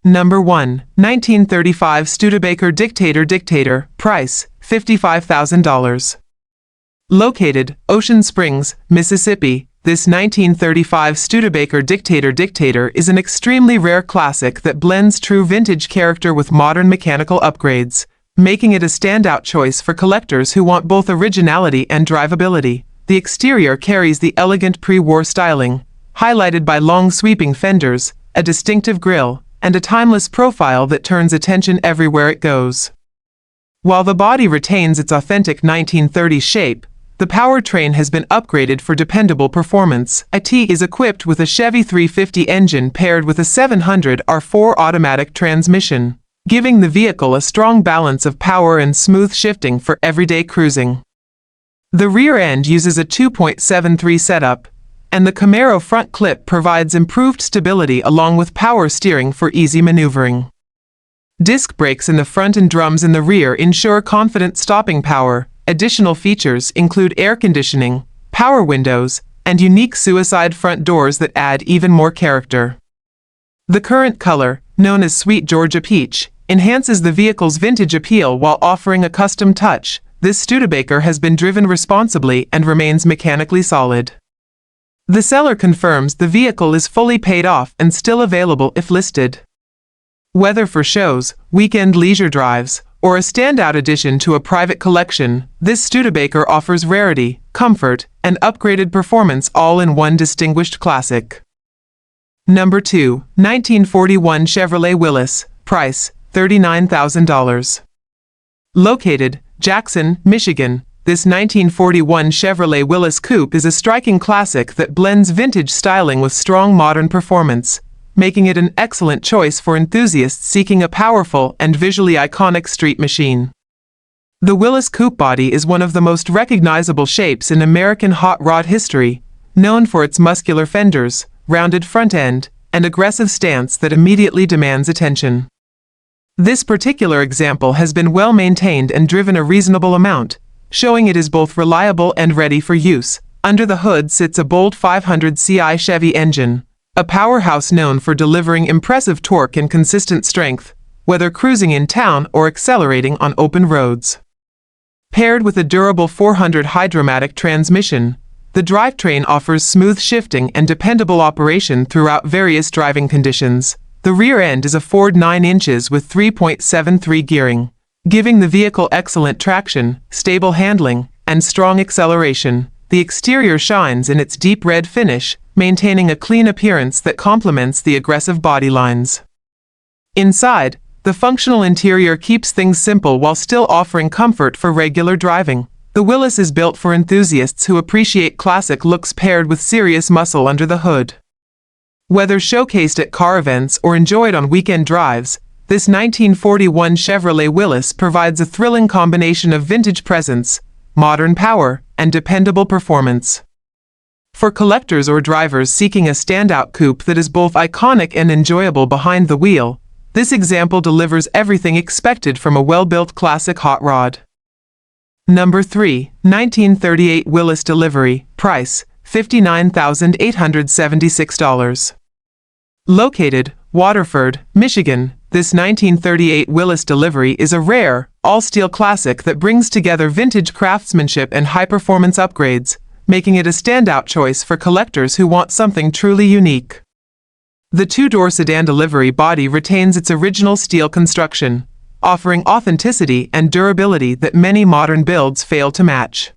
Number 1. 1935 Studebaker Dictator. Price, $55,000. Located, Ocean Springs, Mississippi, this 1935 Studebaker Dictator is an extremely rare classic that blends true vintage character with modern mechanical upgrades, making it a standout choice for collectors who want both originality and drivability. The exterior carries the elegant pre-war styling, highlighted by long sweeping fenders, a distinctive grille, and a timeless profile that turns attention everywhere it goes. While the body retains its authentic 1930s shape, the powertrain has been upgraded for dependable performance. It is equipped with a Chevy 350 engine paired with a 700 R4 automatic transmission, giving the vehicle a strong balance of power and smooth shifting for everyday cruising. The rear end uses a 2.73 setup, and the Camaro front clip provides improved stability along with power steering for easy maneuvering. Disc brakes in the front and drums in the rear ensure confident stopping power. Additional features include air conditioning, power windows, and unique suicide front doors that add even more character. The current color, known as Sweet Georgia Peach, enhances the vehicle's vintage appeal while offering a custom touch. This Studebaker has been driven responsibly and remains mechanically solid. The seller confirms the vehicle is fully paid off and still available if listed. Whether for shows, weekend leisure drives, or a standout addition to a private collection, this Studebaker offers rarity, comfort, and upgraded performance all in one distinguished classic. Number 2. 1941 Chevrolet Willys. Price, $39,000. Located, Jackson, Michigan, this 1941 Chevrolet Willys Coupe is a striking classic that blends vintage styling with strong modern performance, making it an excellent choice for enthusiasts seeking a powerful and visually iconic street machine. The Willys Coupe body is one of the most recognizable shapes in American hot rod history, known for its muscular fenders, rounded front end, and aggressive stance that immediately demands attention. This particular example has been well maintained and driven a reasonable amount, showing it is both reliable and ready for use. Under the hood sits a bold 500 CI Chevy engine, a powerhouse known for delivering impressive torque and consistent strength, whether cruising in town or accelerating on open roads. Paired with a durable 400 Hydromatic transmission, the drivetrain offers smooth shifting and dependable operation throughout various driving conditions. The rear end is a Ford 9 inches with 3.73 gearing, giving the vehicle excellent traction, stable handling, and strong acceleration. The exterior shines in its deep red finish, maintaining a clean appearance that complements the aggressive body lines. Inside, the functional interior keeps things simple while still offering comfort for regular driving. The Willys is built for enthusiasts who appreciate classic looks paired with serious muscle under the hood. Whether showcased at car events or enjoyed on weekend drives, this 1941 Chevrolet Willys provides a thrilling combination of vintage presence, modern power, and dependable performance. For collectors or drivers seeking a standout coupe that is both iconic and enjoyable behind the wheel, this example delivers everything expected from a well-built classic hot rod. Number 3. 1938 Willys Delivery. Price, $59,876. Located, Waterford, Michigan, this 1938 Willys Delivery is a rare, all-steel classic that brings together vintage craftsmanship and high-performance upgrades, making it a standout choice for collectors who want something truly unique. The two-door sedan delivery body retains its original steel construction, offering authenticity and durability that many modern builds fail to match.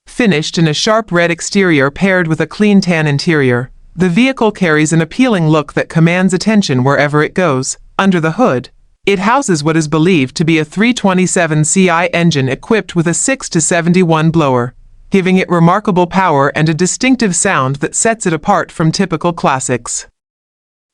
Finished in a sharp red exterior paired with a clean tan interior, the vehicle carries an appealing look that commands attention wherever it goes. Under the hood, it houses what is believed to be a 327 CI engine equipped with a 6-71 blower, giving it remarkable power and a distinctive sound that sets it apart from typical classics.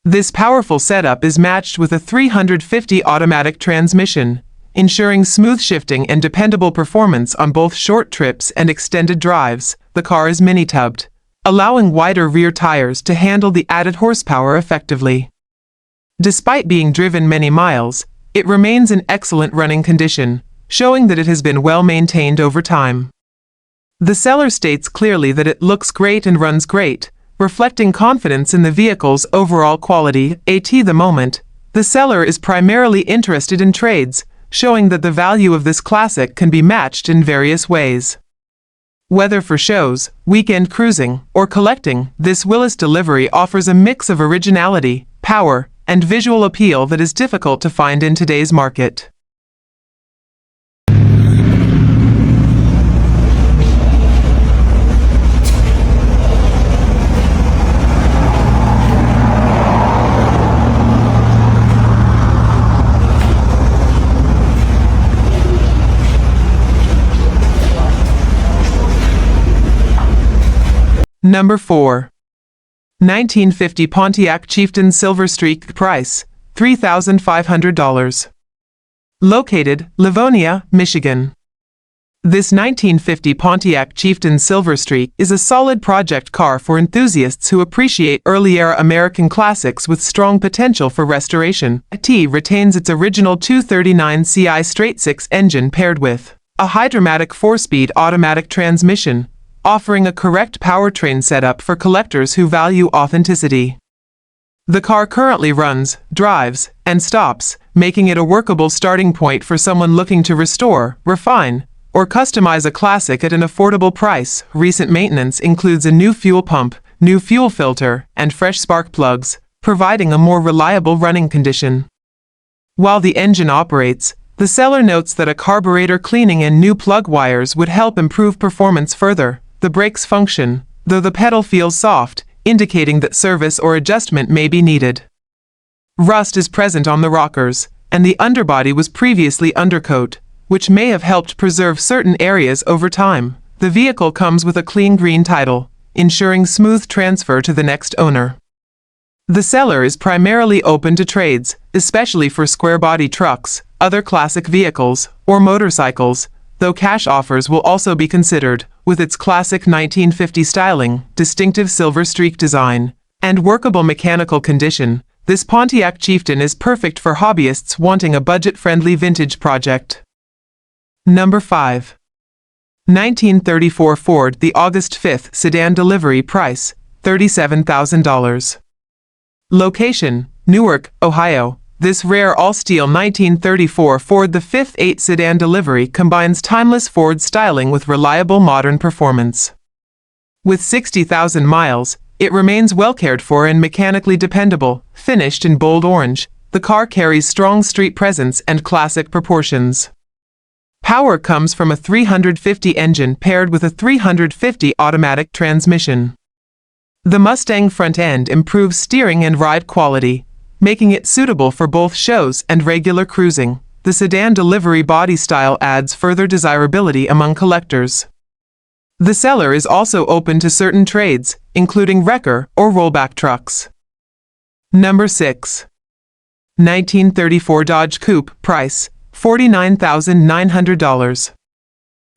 This powerful setup is matched with a 350 automatic transmission, ensuring smooth shifting and dependable performance on both short trips and extended drives. The car is mini-tubbed, allowing wider rear tires to handle the added horsepower effectively. Despite being driven many miles, it remains in excellent running condition, showing that it has been well maintained over time. The seller states clearly that it looks great and runs great, reflecting confidence in the vehicle's overall quality. At the moment, The seller is primarily interested in trades, showing that the value of this classic can be matched in various ways. Whether for shows, weekend cruising, or collecting, this Willys Delivery offers a mix of originality, power, and visual appeal that is difficult to find in today's market. Number 4. 1950 Pontiac Chieftain Silver Streak. Price, $3,500. Located, Livonia, Michigan. This 1950 Pontiac Chieftain Silver Streak is a solid project car for enthusiasts who appreciate early-era American classics with strong potential for restoration. It retains its original 239 CI straight-six engine paired with a hydromatic 4-speed automatic transmission, offering a correct powertrain setup for collectors who value authenticity. The car currently runs, drives, and stops, making it a workable starting point for someone looking to restore, refine, or customize a classic at an affordable price. Recent maintenance includes a new fuel pump, new fuel filter, and fresh spark plugs, providing a more reliable running condition. While the engine operates, the seller notes that a carburetor cleaning and new plug wires would help improve performance further. The brakes function, though the pedal feels soft, indicating that service or adjustment may be needed. Rust is present on the rockers, and the underbody was previously undercoat, which may have helped preserve certain areas over time. The vehicle comes with a clean green title, ensuring smooth transfer to the next owner. The seller is primarily open to trades, especially for square-body trucks, other classic vehicles, or motorcycles, though cash offers will also be considered. With its classic 1950 styling, distinctive silver streak design, and workable mechanical condition, this Pontiac Chieftain is perfect for hobbyists wanting a budget-friendly vintage project. Number 5. 1934 Ford The August 5th Sedan Delivery. Price, $37,000. Location, Newark, Ohio. This rare all-steel 1934 Ford the 5th 8 Sedan Delivery combines timeless Ford styling with reliable modern performance. With 60,000 miles, it remains well cared for and mechanically dependable. Finished in bold orange, the car carries strong street presence and classic proportions. Power comes from a 350 engine paired with a 350 automatic transmission. The Mustang front end improves steering and ride quality, making it suitable for both shows and regular cruising. The Sedan Delivery body style adds further desirability among collectors. The seller is also open to certain trades, including wrecker or rollback trucks. Number 6. 1934 Dodge Coupe. Price, $49,900.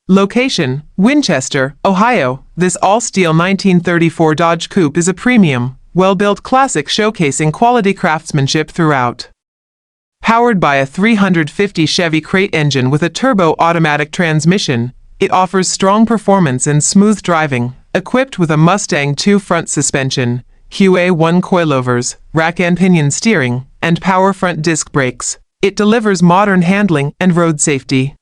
Location, Winchester, Ohio. This all-steel 1934 Dodge Coupe is a premium, well-built classic showcasing quality craftsmanship throughout. Powered by a 350 Chevy crate engine with a turbo automatic transmission, it offers strong performance and smooth driving. Equipped with a Mustang 2 front suspension, QA1 coilovers, rack and pinion steering, and power front disc brakes, it delivers modern handling and road safety.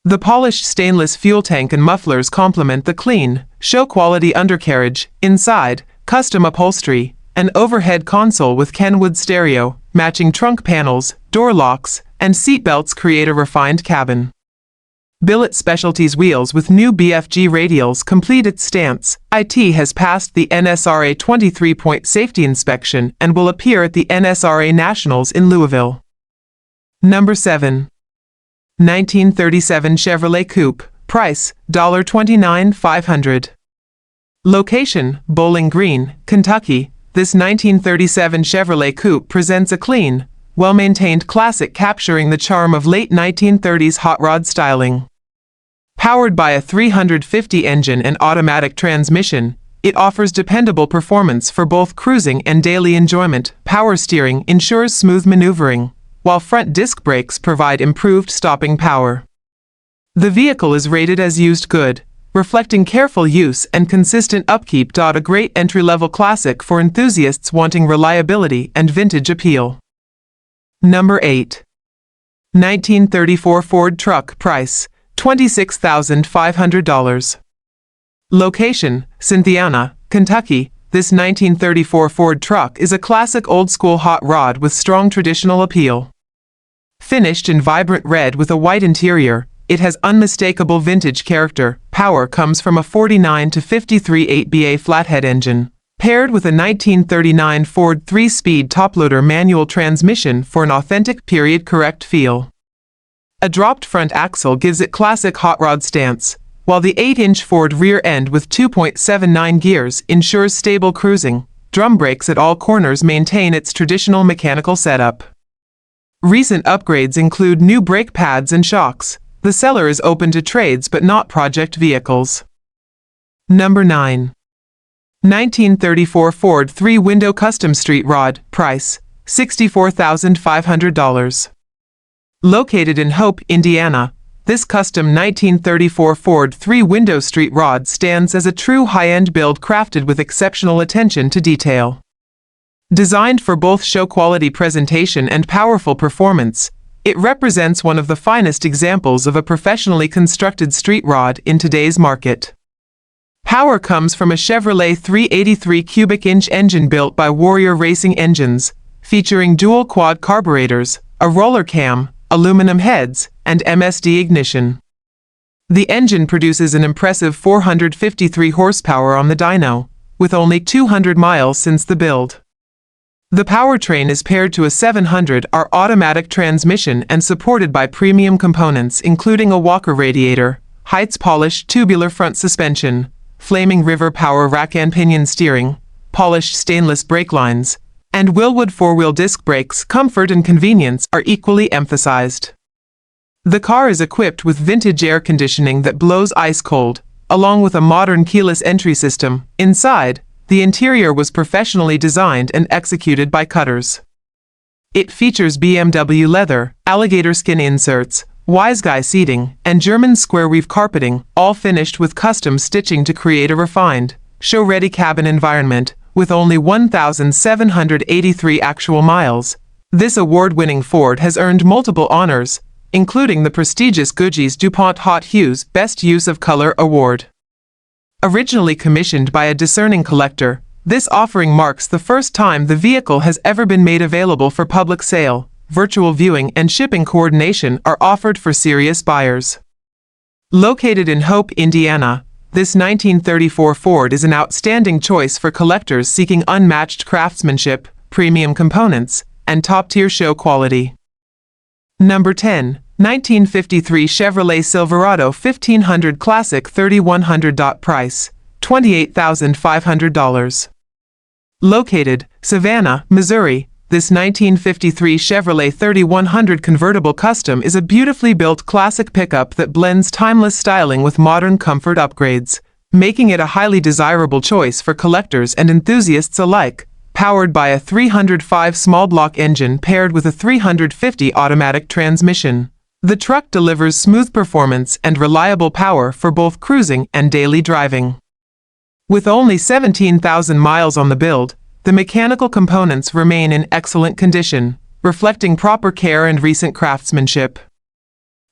The polished stainless fuel tank and mufflers complement the clean, show-quality undercarriage. Inside, custom upholstery, an overhead console with Kenwood stereo, matching trunk panels, door locks, and seat belts create a refined cabin. Billet Specialties wheels with new BFG radials complete its stance. It has passed the NSRA 23-point safety inspection and will appear at the NSRA Nationals in Louisville. Number 7. 1937 Chevrolet Coupe. Price, $29,500. Location, Bowling Green, Kentucky. This 1937 Chevrolet Coupe presents a clean, well-maintained classic capturing the charm of late 1930s hot rod styling. Powered by a 350 engine and automatic transmission, it offers dependable performance for both cruising and daily enjoyment. Power steering ensures smooth maneuvering, while front disc brakes provide improved stopping power. The vehicle is rated as used good, reflecting careful use and consistent upkeep. A great entry-level classic for enthusiasts wanting reliability and vintage appeal. Number 8. 1934 Ford truck. Price, $26,500. Location, Cynthiana, Kentucky. This 1934 Ford truck is a classic old-school hot rod with strong traditional appeal. Finished in vibrant red with a white interior, it has unmistakable vintage character. Power comes from a 49 to 53 8BA flathead engine, paired with a 1939 Ford 3-speed toploader manual transmission for an authentic period-correct feel. A dropped front axle gives it classic hot rod stance, while the 8-inch Ford rear end with 2.79 gears ensures stable cruising. Drum brakes at all corners maintain its traditional mechanical setup. Recent upgrades include new brake pads and shocks. The seller is open to trades but not project vehicles. Number 9. 1934 Ford 3-window custom street rod. Price, $64,500. Located in Hope, Indiana, this custom 1934 Ford 3-window street rod stands as a true high-end build crafted with exceptional attention to detail. Designed for both show-quality presentation and powerful performance, it represents one of the finest examples of a professionally constructed street rod in today's market. Power comes from a Chevrolet 383 cubic inch engine built by Warrior Racing Engines, featuring dual quad carburetors, a roller cam, aluminum heads, and MSD ignition. The engine produces an impressive 453 horsepower on the dyno, with only 200 miles since the build. The powertrain is paired to a 700R automatic transmission and supported by premium components including a Walker radiator, Heights polished tubular front suspension, Flaming River power rack and pinion steering, polished stainless brake lines, and Willwood 4-wheel disc brakes. Comfort and convenience are equally emphasized. The car is equipped with vintage air conditioning that blows ice cold, along with a modern keyless entry system. Inside, the interior was professionally designed and executed by cutters. It features BMW leather, alligator skin inserts, wise guy seating, and German square weave carpeting, all finished with custom stitching to create a refined, show-ready cabin environment. With only 1,783 actual miles, this award-winning Ford has earned multiple honors, including the prestigious Gucci's DuPont Hot Hues Best Use of Color Award. Originally commissioned by a discerning collector, this offering marks the first time the vehicle has ever been made available for public sale. Virtual viewing and shipping coordination are offered for serious buyers. Located in Hope, Indiana, this 1934 Ford is an outstanding choice for collectors seeking unmatched craftsmanship, premium components, and top-tier show quality. Number 10. 1953 Chevrolet Silverado 1500 Classic 3100. Price, $28,500. Located, Savannah, Missouri, this 1953 Chevrolet 3100 Convertible Custom is a beautifully built classic pickup that blends timeless styling with modern comfort upgrades, making it a highly desirable choice for collectors and enthusiasts alike. Powered by a 305 small block engine paired with a 350 automatic transmission, the truck delivers smooth performance and reliable power for both cruising and daily driving. With only 17,000 miles on the build, the mechanical components remain in excellent condition, reflecting proper care and recent craftsmanship.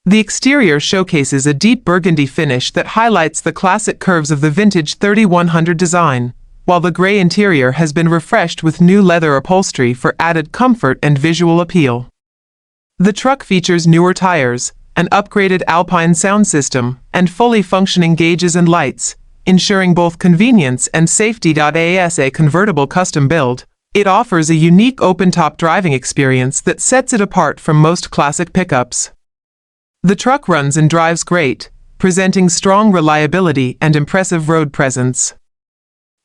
The exterior showcases a deep burgundy finish that highlights the classic curves of the vintage 3100 design, while the gray interior has been refreshed with new leather upholstery for added comfort and visual appeal. The truck features newer tires, an upgraded Alpine sound system, and fully functioning gauges and lights, ensuring both convenience and safety. As a convertible custom build, it offers a unique open-top driving experience that sets it apart from most classic pickups. The truck runs and drives great, presenting strong reliability and impressive road presence.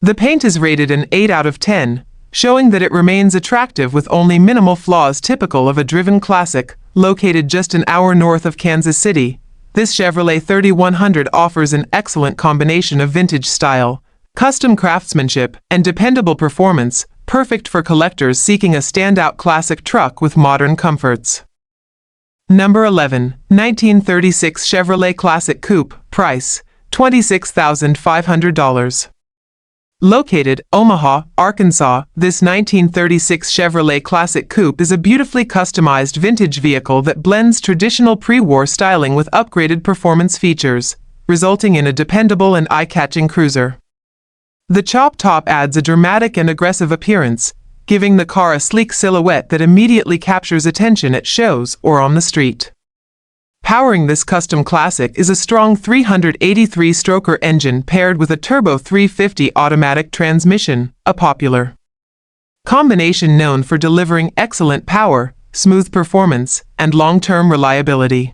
The paint is rated an 8 out of 10, showing that it remains attractive with only minimal flaws typical of a driven classic. Located just an hour north of Kansas City, this Chevrolet 3100 offers an excellent combination of vintage style, custom craftsmanship, and dependable performance, perfect for collectors seeking a standout classic truck with modern comforts. Number 11. 1936 Chevrolet Classic Coupe. Price, $26,500. Located, Omaha, Arkansas, this 1936 Chevrolet Classic Coupe is a beautifully customized vintage vehicle that blends traditional pre-war styling with upgraded performance features, resulting in a dependable and eye-catching cruiser. The chop top adds a dramatic and aggressive appearance, giving the car a sleek silhouette that immediately captures attention at shows or on the street. Powering this custom classic is a strong 383-stroker engine paired with a turbo 350 automatic transmission, a popular combination known for delivering excellent power, smooth performance, and long-term reliability.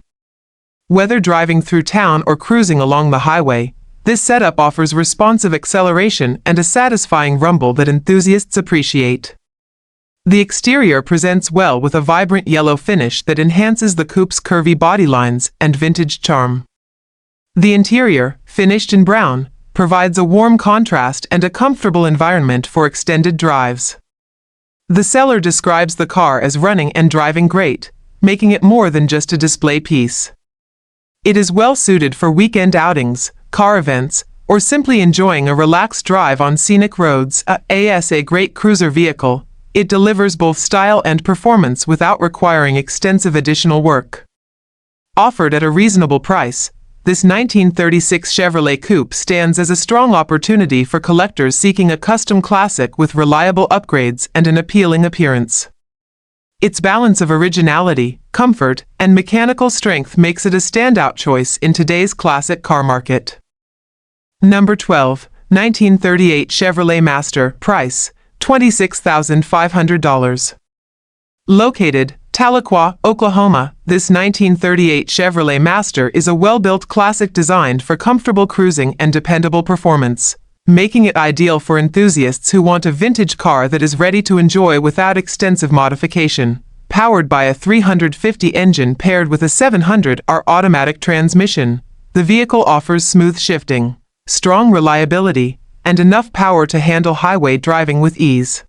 Whether driving through town or cruising along the highway, this setup offers responsive acceleration and a satisfying rumble that enthusiasts appreciate. The exterior presents well with a vibrant yellow finish that enhances the coupe's curvy body lines and vintage charm. The interior, finished in brown, provides a warm contrast and a comfortable environment for extended drives. The seller describes the car as running and driving great, making it more than just a display piece. It is well suited for weekend outings, car events, or simply enjoying a relaxed drive on scenic roads. As a great cruiser vehicle, it delivers both style and performance without requiring extensive additional work. Offered at a reasonable price, this 1936 Chevrolet Coupe stands as a strong opportunity for collectors seeking a custom classic with reliable upgrades and an appealing appearance. Its balance of originality, comfort, and mechanical strength makes it a standout choice in today's classic car market. Number 12, 1938 Chevrolet Master, price $26,500. Located, Tahlequah, Oklahoma, this 1938 Chevrolet Master is a well-built classic designed for comfortable cruising and dependable performance, making it ideal for enthusiasts who want a vintage car that is ready to enjoy without extensive modification. Powered by a 350 engine paired with a 700R automatic transmission, the vehicle offers smooth shifting, strong reliability, and enough power to handle highway driving with ease.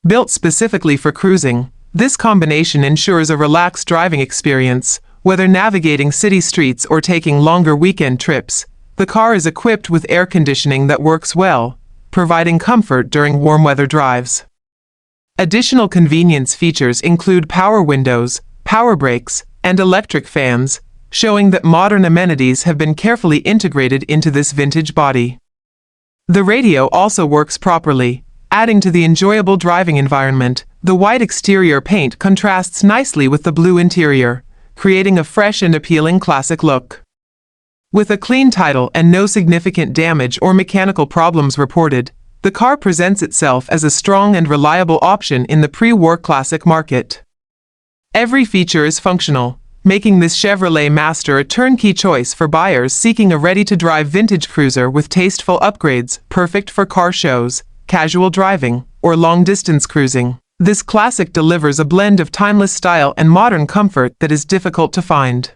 Built specifically for cruising, this combination ensures a relaxed driving experience, whether navigating city streets or taking longer weekend trips. The car is equipped with air conditioning that works well, providing comfort during warm weather drives. Additional convenience features include power windows, power brakes, and electric fans, showing that modern amenities have been carefully integrated into this vintage body. The radio also works properly, adding to the enjoyable driving environment. The white exterior paint contrasts nicely with the blue interior, creating a fresh and appealing classic look. With a clean title and no significant damage or mechanical problems reported, the car presents itself as a strong and reliable option in the pre-war classic market. Every feature is functional, making this Chevrolet Master a turnkey choice for buyers seeking a ready-to-drive vintage cruiser with tasteful upgrades, perfect for car shows, casual driving, or long-distance cruising. This classic delivers a blend of timeless style and modern comfort that is difficult to find.